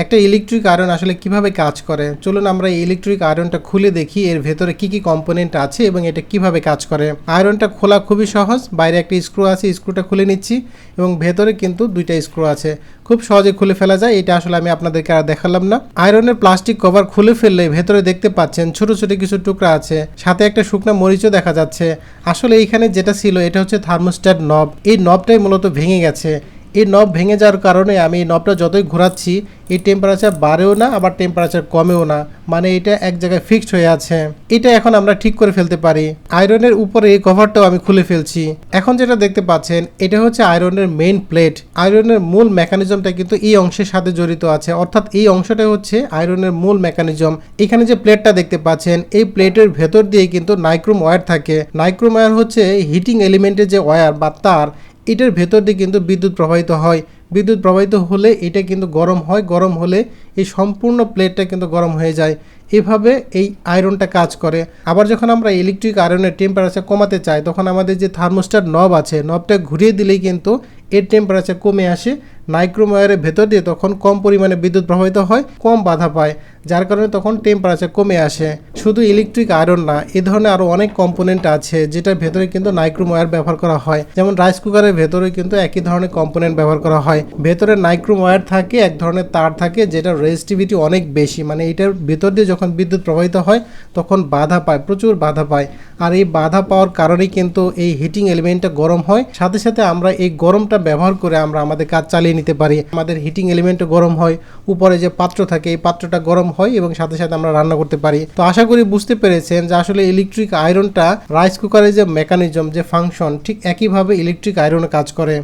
একটা electric iron আসলে কিভাবে কাজ করে চলুন আমরা এই ইলেকট্রিক আয়রনটা খুলে দেখি এর ভেতরে কি কি কম্পোনেন্ট আছে এবং এটা কিভাবে কাজ করে। আয়রনটা খোলা খুবই সহজ, বাইরে একটা স্ক্রু আছে, স্ক্রুটা খুলে নিচ্ছি এবং ভেতরে কিন্তু দুইটা স্ক্রু আছে, খুব সহজে খুলে ফেলা যায়। এটা আসলে আমি আপনাদেরকে আর দেখালাম না। আয়রনের প্লাস্টিক কভার খুলে ফেললে ভেতরে দেখতে পাচ্ছেন ছোট ছোট কিছু টুকরা আছে, সাথে একটা শুকনো মরিচও দেখা যাচ্ছে। আসলে এইখানে যেটা ছিল এটা হচ্ছে থার্মোস্ট্যাট নব, এই নবটাই মূলত ভেঙে গেছে। এই নব ভেঙে যাওয়ার কারণে আমি এই নবটা যতই ঘোরাচ্ছি এই টেম্পারেচার বাড়েও না আবার টেম্পারেচার কমেও না, মানে এটা এক জায়গায় ফিক্সড হয়ে আছে। এটা এখন আমরা ঠিক করে ফেলতে পারি। আয়রনের উপরে এই কভারটাও আমি খুলে ফেলছি। এখন যেটা দেখতে পাচ্ছেন এটা হচ্ছে আয়রনের মেইন প্লেট। আয়রনের মূল মেকানিজমটা কিন্তু এই অংশের সাথে জড়িত আছে, অর্থাৎ এই অংশটা হচ্ছে আয়রনের মূল মেকানিজম। এখানে যে প্লেটটা দেখতে পাচ্ছেন এই প্লেটের ভেতর দিয়ে কিন্তু নাইক্রোম ওয়্যার থাকে। নাইক্রোম ওয়্যার হচ্ছে হিটিং এলিমেন্টের যে ওয়্যার বা তার, এটার ভেতর দিয়ে কিন্তু বিদ্যুৎ প্রবাহিত হয়। বিদ্যুৎ প্রবাহিত হলে এটা কিন্তু গরম হয়, গরম হলে এই সম্পূর্ণ প্লেটটা কিন্তু গরম হয়ে যায়। এভাবে এই আয়রনটা কাজ করে। আবার যখন আমরা ইলেকট্রিক আয়রনের টেম্পারেচার কমাতে চাই তখন আমাদের যে থার্মোস্ট্যাট নব আছে, নবটা ঘুরিয়ে দিলেই কিন্তু এর টেম্পারেচার কমে আসে। নাইক্রোম ওয়্যারের ভেতর দিয়ে তখন কম পরিমাণে বিদ্যুৎ প্রবাহিত হয়, কম বাধা পায়, যার কারণে তখন টেম্পারেচার কমে আসে। শুধু ইলেকট্রিক আয়রন না, এ ধরনের আরও অনেক কম্পোনেন্ট আছে যেটার ভেতরে কিন্তু নাইক্রোম ওয়্যার ব্যবহার করা হয়। যেমন রাইস কুকারের ভেতরে কিন্তু একই ধরনের কম্পোনেন্ট ব্যবহার করা হয়। ভেতরে নাইক্রোম ওয়্যার থাকে, এক ধরনের তার থাকে যেটা রেজিস্টিভিটি অনেক বেশি, মানে এটার ভেতর দিয়ে যখন বিদ্যুৎ প্রবাহিত হয় তখন বাধা পায়, প্রচুর বাধা পায়। আর এই বাধা পাওয়ার কারণেই কিন্তু এই হিটিং এলিমেন্টটা গরম হয়। সাথে সাথে আমরা এই গরমটা ব্যবহার করে আমরা আমাদের কাজ চালিয়ে নিতে পারি। আমাদের হিটিং এলিমেন্টও গরম হয়, উপরে যে পাত্র থাকে এই পাত্রটা গরম হয় এবং সাথে সাথে আমরা রান্না করতে পারি। তো আশা করি বুঝতে পেরেছেন যে আসলে ইলেকট্রিক আয়রনটা রাইস কুকারের যে মেকানিজম, যে ফাংশন, ঠিক একইভাবে ইলেকট্রিক আয়রনে কাজ করে।